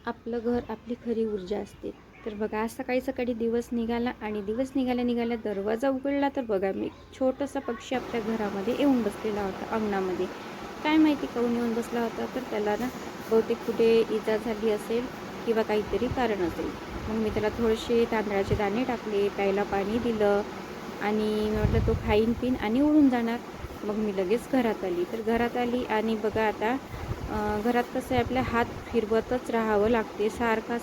आपलं घर आपली खरी ऊर्जा असते. तर बघा आज सकाळी सकाळी दिवस निघाला आणि दिवस निघाल्या दरवाजा उघडला तर बघा मी छोटासा पक्षी आपल्या घरामध्ये येऊन बसलेला होता अंगणामध्ये. काय माहिती काहून येऊन बसला होता, तर त्याला ना बहुतेक कुठे इजा झाली असेल किंवा काहीतरी कारण असेल. मग मी त्याला थोडेसे तांदळाचे दाणे टाकले, प्यायला पाणी दिलं आणि मी म्हटलं तो खाईन पिन आणि उडून जाणार. मग मी लगेच घरात आली. तर घरात आली आणि बघा आता घरात कसं आहे, आपल्या हात फिरवतच राहावं लागते सारखा.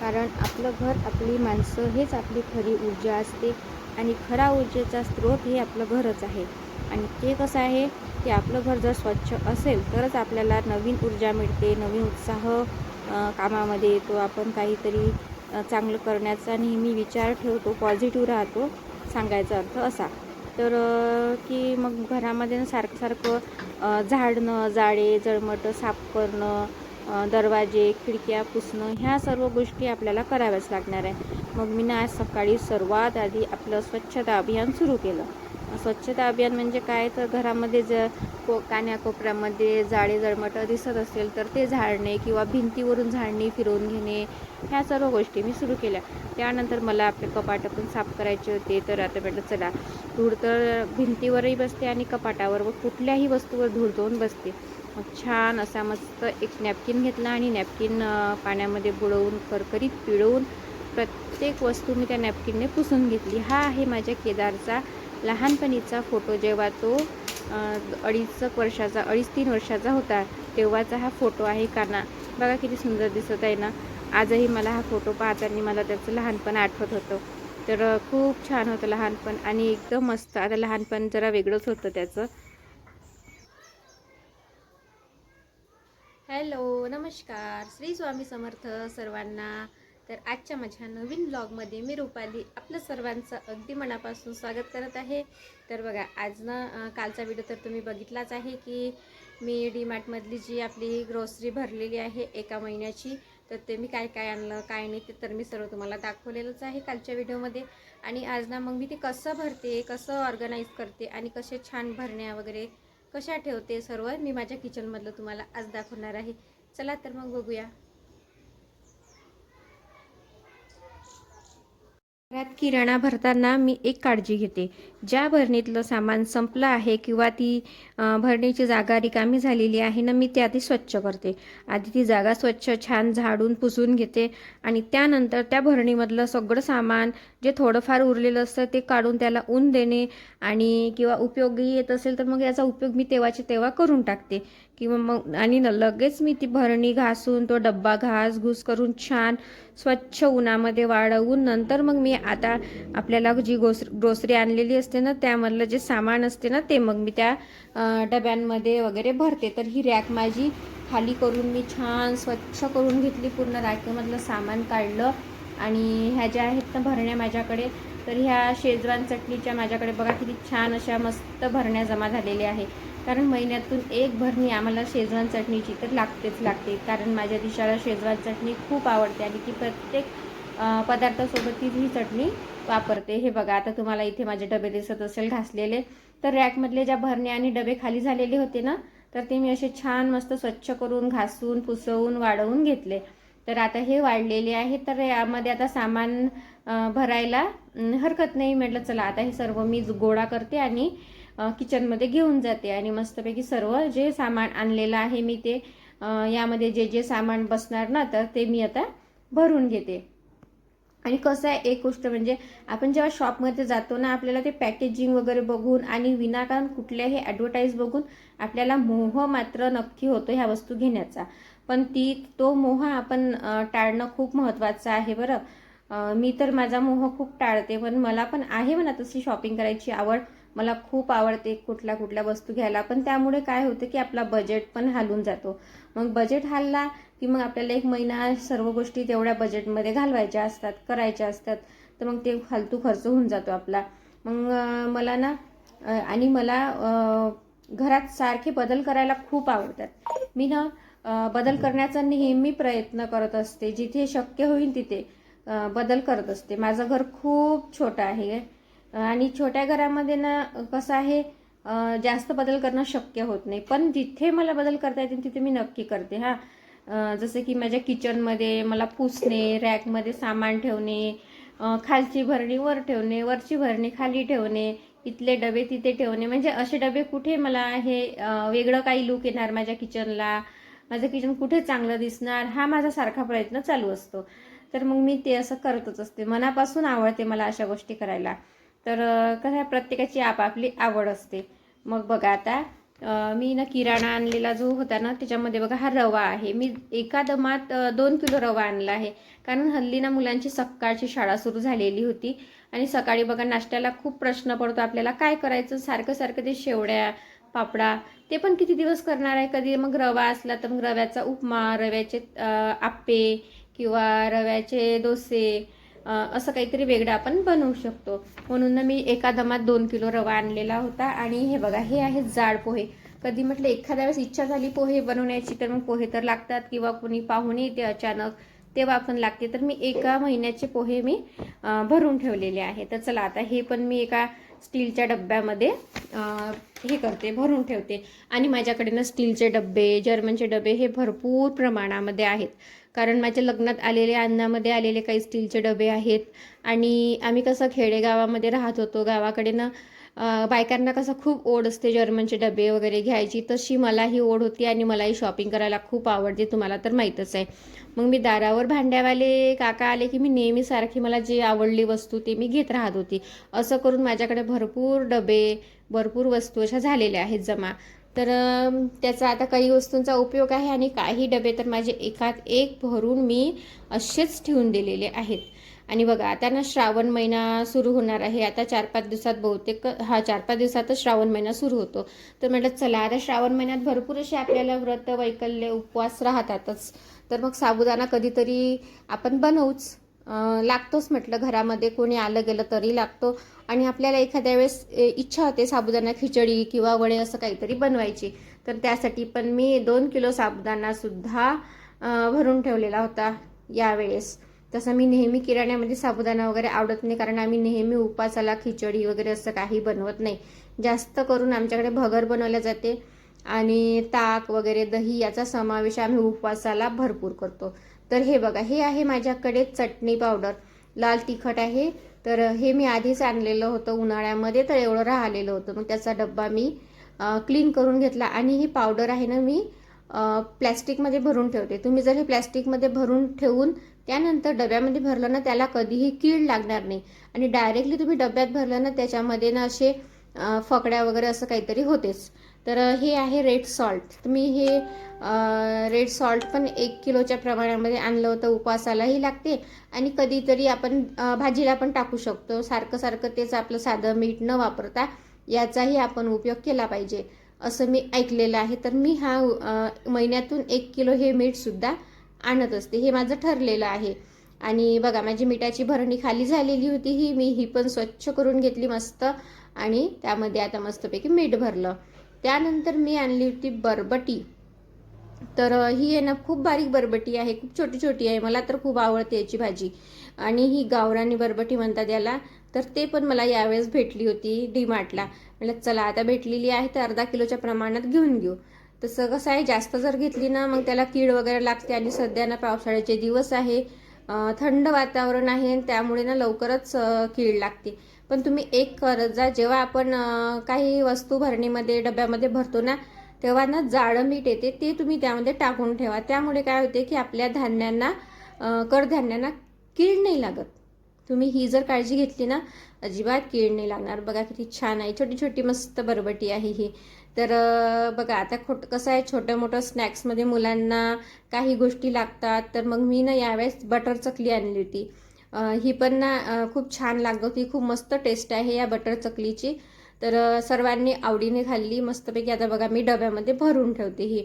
कारण आपलं घर आपली माणसं हेच आपली खरी ऊर्जा असते आणि खरा ऊर्जेचा स्रोत हे आपलं घरच आहे. आणि ते कसं आहे की आपलं घर जर स्वच्छ असेल तरच आपल्याला नवीन ऊर्जा मिळते, नवीन उत्साह कामामध्ये येतो. आपण काहीतरी चांगलं करण्याचा नेहमी विचार ठेवतो, पॉझिटिव्ह राहतो, सांगायचा अर्थ असा. तर की मग घरामध्ये सारखं झाडणं, जाळे जळमटं साफ करणं, दरवाजे खिडक्या पुसणं, ह्या सर्व गोष्टी आपल्याला कराव्याच लागणार आहे. मग मी ना आज सकाळी सर्वात आधी आपलं स्वच्छता अभियान सुरू केलं. स्वच्छता अभियान म्हणजे काय, तर घरामध्ये कान्याकोपऱ्यामध्ये जाळे जळमटं दिसत असेल तर ते झाडणे किंवा भिंतीवरून झाडणी फिरवून घेणे, ह्या सर्व गोष्टी मी सुरू केल्या. त्यानंतर मला आपले कपाटं पण साफ करायचे होते. तर आता म्हटलं चला, धूळ तर भिंतीवरही बसते आणि कपाटावर व कुठल्याही वस्तूवर धूळ जाऊन बसते. मग छान असा मस्त एक नॅपकिन घेतला आणि नॅपकिन पाण्यामध्ये बुडवून करकरीत पिळवून प्रत्येक वस्तू मी त्या नॅपकिनने पुसून घेतली. हा आहे माझ्या केदारचा लहानपणीचा फोटो. जेव्हा तो 2.5-3 वर्षाचा होता तेव्हाचा हा फोटो आहे. काना बघा किती सुंदर दिसत आहे ना. आजही मला हा फोटो पाहताना मला त्याचं लहानपण आठवत होतं. तर खूप छान होतं लहानपण आणि एकदम मस्त. आता लहानपण जरा वेगळंच होतं त्याचं. हॅलो, नमस्कार, श्री स्वामी समर्थ सर्वांना. तर आजच्या माझ्या नवीन ब्लॉगमध्ये मी रुपाली आपलं सर्वांचं अगदी मनापासून स्वागत करत आहे. तर बघा आज ना कालचा व्हिडिओ तर तुम्ही बघितलाच आहे की मी डीमार्टमधली जी आपली ग्रोसरी भरलेली आहे एका महिन्याची, तर ते मी काय काय आणलं काय नाही ते तर मी सर्व तुम्हाला दाखवलेलंच आहे कालच्या व्हिडिओमध्ये. आणि आज ना मग मी ते कसं भरते, कसं ऑर्गनाईज करते आणि कसे छान भरण्या वगैरे कशा ठेवते सर्व मी माझ्या किचनमधलं तुम्हाला आज दाखवणार आहे. चला तर मग बघूया. घरात किराणा भरताना मी एक काळजी घेते. ज्या भरणीतलं सामान संपलं आहे किंवा ती भरणीची जागा रिकामी झालेली आहे ना, मी ती आधी स्वच्छ करते. आधी ती जागा स्वच्छ छान झाडून पुसून घेते आणि त्यानंतर त्या भरणीमधलं सगळं सामान जे थोडंफार उरलेलं असतं ते काढून त्याला ऊन देणे आणि किंवा उपयोगी येत असेल तर मग याचा उपयोग मी तेव्हाच्या तेव्हा करून टाकते. किंवा मग आणि लगेच मी ती भरणी घासून तो डब्बा घासघूस करून छान स्वच्छ उन्हामध्ये वाळवून नंतर मग मी आता आपल्याला जी ग्रोसरी आणलेली असते ना त्यामधलं जे सामान असते ना ते मग मी त्या डब्यांमध्ये वगैरे भरते. तर ही रॅक माझी खाली करून मी छान स्वच्छ करून घेतली, पूर्ण रॅकमधलं सामान काढलं. आणि ह्या ज्या आहेत ना भरण्या माझ्याकडे, तर ह्या शेजवान चटणीच्या माझ्याकडे बघा किती छान अशा मस्त भरण्या जमा झालेल्या आहे. कारण महिन्यातून एक भरणी आम्हाला शेजवान चटणीची तर लागते. कारण माझ्या दिशाला शेजवान चटणी खूप आवडते आणि ती प्रत्येक पदार्थासोबत ती ही चटणी वापरते. हे बघा आता तुम्हाला इथे माझे डबे दिसत असेल घासलेले. तर रॅकमधले ज्या भरण्या आणि डबे खाली झालेले होते ना, तर ते मी असे छान मस्त स्वच्छ करून घासून पुसवून वाढवून घेतले. तर आता हे वाढलेले आहे. तर यामध्ये आता सामान भरायला हरकत नाही. म्हटलं चला आता हे सर्व मी गोळा करते आणि किचनमध्ये घेऊन जाते आणि मस्तपैकी सर्व जे सामान आणलेलं आहे मी ते यामध्ये जे जे सामान बसणार ना, तर ते मी आता भरून घेते. आणि कसं आहे, एक गोष्ट म्हणजे आपण जेव्हा शॉपमध्ये जातो ना, आपल्याला ते पॅकेजिंग वगैरे बघून आणि विनाकारण कुठल्याही ॲडव्हर्टाईज बघून आपल्याला मोह मात्र नक्की होतो ह्या वस्तू घेण्याचा. पण तो मोह आपण टाळणं खूप महत्त्वाचं आहे बरं. मी तर माझा मोह खूप टाळते, पण मला पण आहे म्हणा तशी शॉपिंग करायची आवड. मला खूप आवडते कुठल्या वस्तू घ्यायला. पण त्यामुळे काय होतं की आपला बजेट पण हालून जातो. मग बजेट हालला की मग आपल्याला एक महिना सर्व गोष्टी तेवढ्या बजेटमध्ये घालवायच्या असतात, करायच्या असतात. तर मग ते फालतू खर्च होऊन जातो आपला. मग मला ना आणि मला घरात सारखे बदल करायला खूप आवडतात. मी ना बदल करण्याचा नेहमी प्रयत्न करत असते. जिथे शक्य होईल तिथे बदल करत असते. माझं घर खूप छोटं आहे आणि छोट्या घरामध्ये ना कसं आहे, जास्त बदल करणं शक्य होत नाही. पण जिथे मला बदल करता येतील तिथे मी नक्की करते हां. जसं की माझ्या किचनमध्ये मला पुसणे, रॅकमध्ये सामान ठेवणे, खालची भरणी वर ठेवणे, वरची भरणी खाली ठेवणे, इथले डबे तिथे ठेवणे, म्हणजे असे डबे कुठे मला हे वेगळं काही लुक येणार माझ्या किचनला, माझं किचन कुठे चांगलं दिसणार, हा माझा सारखा प्रयत्न चालू असतो. तर मग मी ते असं करतच असते. मनापासून आवडते मला अशा गोष्टी करायला. तर कसं आहे, प्रत्येकाची आपापली आवड असते. मग बघा आता मी ना किराणा आणलेला जो होता ना, त्याच्यामध्ये बघा हा रवा आहे. मी एका दमात 2 किलो रवा आणला आहे. कारण हल्ली ना मुलांची सकाळची शाळा सुरू झालेली होती आणि सकाळी बघा नाश्त्याला खूप प्रश्न पडतो आपल्याला, काय करायचं, सारखं सारखं ते शेवड्या पापडा ते पण किती दिवस करणार आहे. कधी मग रवा असला तर मग रव्याचा उपमा, रव्याचे आप्पे किंवा रव्याचे डोसे, असं काहीतरी वेगळं आपण बनवू शकतो. म्हणून मी एका दमात 2 किलो रवा आणलेला होता. आणि हे बघा, हे आहे जाड पोहे. कधी म्हटलं एखाद्या वेळेस इच्छा झाली पोहे बनवण्याची तर मग पोहे तर लागतात, किंवा कोणी पाहुणे येते अचानक तेव्हा पण लागते. तर मी एका महिन्याचे पोहे मी भरून ठेवलेले आहे. तर चला आता हे पण मी एका स्टीलच्या डब्यामध्ये हे करते, भरून ठेवते. आणि माझ्याकडे ना स्टीलचे डबे, जर्मनचे डबे हे भरपूर प्रमाणामध्ये आहेत. कारण माझ्या लग्नात आलेले, अन्नामध्ये आलेले काही स्टीलचे डबे आहेत. आणि आम्ही कसं खेडेगावामध्ये राहत होतो, गावाकडे ना बायकांना कसं खूप ओढ असते जर्मनचे डबे वगैरे घ्यायची, तशी मलाही ओढ होती. आणि मलाही शॉपिंग करायला खूप आवडते, तुम्हाला तर माहीतच आहे. मग मी दारावर भांड्यावाले काका आले की मी नेहमी सारखी मला जी आवडली वस्तू ते मी घेत राहत होती. असं करून माझ्याकडे भरपूर डबे, भरपूर वस्तू अशा झालेल्या आहेत जमा. तर त्याचा आता काही वस्तूंचा उपयोग आहे आणि काही डबे तर माझे एकात एक भरून मी असेच ठेवून दिलेले आहेत. आणि बघा आता ना श्रावण महिना सुरू होणार आहे. आता 4-5 दिवसात बहुतेक 4-5 दिवसातच श्रावण महिना सुरू होतो. तर म्हटलं चला आता श्रावण महिन्यात भरपूर असे आपल्याला व्रत, वैकल्य, उपवास राहतातच. तर मग साबुदाणा कधीतरी आपण बनवूच, लागतोच म्हटलं. घरामध्ये कोणी आलं गेलं तरी लागतो. आणि आपल्याला एखाद्या वेळेस इच्छा होते साबुदाणा खिचडी किंवा वडे असं काहीतरी बनवायची. तर त्यासाठी पण मी 2 किलो साबुदाणासुद्धा भरून ठेवलेला होता यावेळेस. तसं मी नेहमी किराण्यामध्ये साबुदाणा वगैरे आवडत नाही, कारण आम्ही नेहमी उपासाला खिचडी वगैरे असं काही बनवत नाही. जास्त करून आमच्याकडे भगर बनवल्या जाते आणि ताक वगैरे, दही याचा समावेश आम्ही उपवासाला भरपूर करतो. तर हे बघा, हे आहे माझ्याकडे चटणी पावडर, लाल तिखट आहे. तर हे मी आधीच आणलेलं होतं उन्हाळ्यामध्ये, तर एवढं राहिलेलं होतं. मग त्याचा डब्बा मी क्लीन करून घेतला. आणि ही पावडर आहे ना मी प्लॅस्टिकमध्ये भरून ठेवते. तुम्ही जर हे प्लॅस्टिकमध्ये भरून ठेवून त्यानंतर डब्यामध्ये भरलं ना, त्याला कधीही कीड लागणार नाही. आणि डायरेक्टली तुम्ही डब्यात भरलं ना, त्याच्यामध्ये ना असे फकड्या वगैरे असं काहीतरी होतेच. तर हे आहे रेड सॉल्ट. तुम्ही हे रेड सॉल्ट पण 1 किलोच्या प्रमाणामध्ये आणलं होतं. उपवासालाही लागते आणि कधीतरी आपण भाजीला पण टाकू शकतो. सारखं सारखं तेच आपलं साधं मीठ न वापरता याचाही आपण उपयोग केला पाहिजे असं मी ऐकलेलं आहे. तर मी हा महिन्यातून 1 किलो हे मीठसुद्धा आणत असते. हे माझं ठरलेलं आहे. आणि बघा, माझी मिठाची भरणी खाली झालेली होती, ही पण स्वच्छ करून घेतली मस्त. आणि त्यामध्ये आता मस्तपैकी मीठ भरलं. त्यानंतर मी आणली होती बरबटी. तर ही आहे ना खूप बारीक बरबटी आहे, खूप छोटी छोटी आहे. मला तर खूप आवडते याची भाजी. आणि ही गावरानी बरबटी म्हणतात याला. तर ते पण मला यावेळेस भेटली होती डीमार्टला. म्हटलं चला आता भेटलेली आहे तर अर्धा किलोच्या प्रमाणात घेऊन घेऊ. तसं कसं आहे, जास्त जर घेतली ना मग त्याला कीड वगैरे लागते. आणि सध्या ना पावसाळ्याचे दिवस आहे, थंड वातावरण आहे, त्यामुळे ना लवकरच कीड लागते. पण तुम्ही एक करत जा, जेव्हा आपण काही वस्तू भरणीमध्ये डब्यामध्ये भरतो ना, तेव्हा ना जाडं मीठ येते, ते तुम्ही त्यामध्ये टाकून ठेवा. त्यामुळे काय होते की आपल्या धान्यांना, कडधान्यांना कीड नाही लागत. तुम्ही ही जर काळजी घेतली ना, अजिबात कीड नाही लागणार. बघा किती छान आहे, छोटी छोटी मस्त बरबटी आहे ही. तर बघा आता कसं आहे, छोट्या मोठ्या स्नॅक्समध्ये मुलांना काही गोष्टी लागतात. तर मग मी ना यावेळेस बटर चकली आणली होती. ही पण ना खूप छान लागत होती, खूप मस्त टेस्ट आहे या बटर चकलीची. तर सर्वांनी आवडीने खाल्ली मस्तपैकी. आता बघा मी डब्यामध्ये भरून ठेवते ही.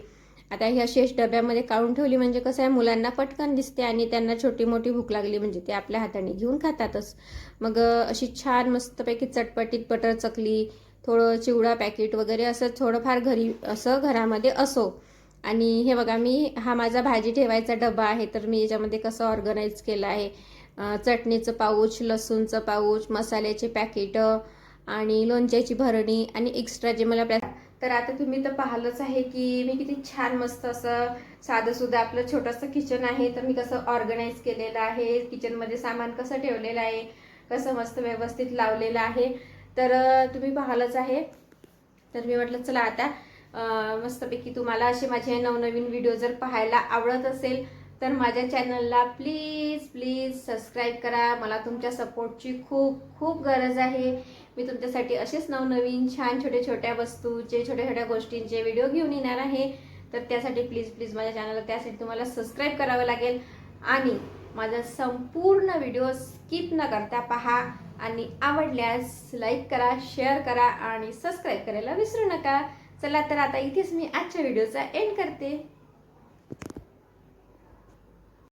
आता ही अशी डब्यामध्ये काढून ठेवली म्हणजे कसं आहे, मुलांना पटकन दिसते आणि त्यांना छोटी मोठी भूक लागली म्हणजे ते आपल्या हाताने घेऊन खातातच. मग अशी छान मस्तपैकी चटपटीत बटर चकली, थोडं चिवडा पॅकेट वगैरे असं थोडंफार घरी असं घरामध्ये असो. आणि हे बघा, हा माझा भाजी ठेवायचा डबा आहे. तर मी याच्यामध्ये कसं ऑर्गनाईज केलं आहे, चटणीचं पाऊच, लसूणचं पाऊच, मसाल्याचे पॅकेट आणि लोणच्याची भरणी आणि एक्स्ट्रा जे मला तर आता तुम्ही तर पाहिलंच आहे की मी किती छान मस्त असं साधंसुद्धा आपलं छोटंसं किचन आहे, तर मी कसं ऑर्गनाईज केलेलं आहे, किचनमध्ये सामान कसं ठेवलेलं आहे, कसं मस्त व्यवस्थित लावलेलं आहे. तर तुम्ही पाहिलंच आहे. तर मी म्हटलं चला आता मस्तपैकी तुम्हाला असे माझे नवनवीन व्हिडिओ जर पाहायला आवडत असेल तर माझ्या चॅनलला प्लीज प्लीज सबस्क्राईब करा. मला तुमच्या सपोर्टची खूप खूप गरज आहे. मी तुमच्यासाठी असेच नवनवीन छान छोट्या छोट्या वस्तूचे, छोट्या छोट्या गोष्टींचे व्हिडिओ घेऊन येणार आहे. तर त्यासाठी प्लीज प्लीज माझ्या चॅनलला त्यासाठी तुम्हाला सबस्क्राईब करावं लागेल आणि माझा संपूर्ण व्हिडिओ स्किप न करता पहा आणि आवडल्यास लाईक करा, शेअर करा आणि सबस्क्राईब करायला विसरू नका. चला तर आता इथेच मी आजच्या व्हिडिओचा एंड करते.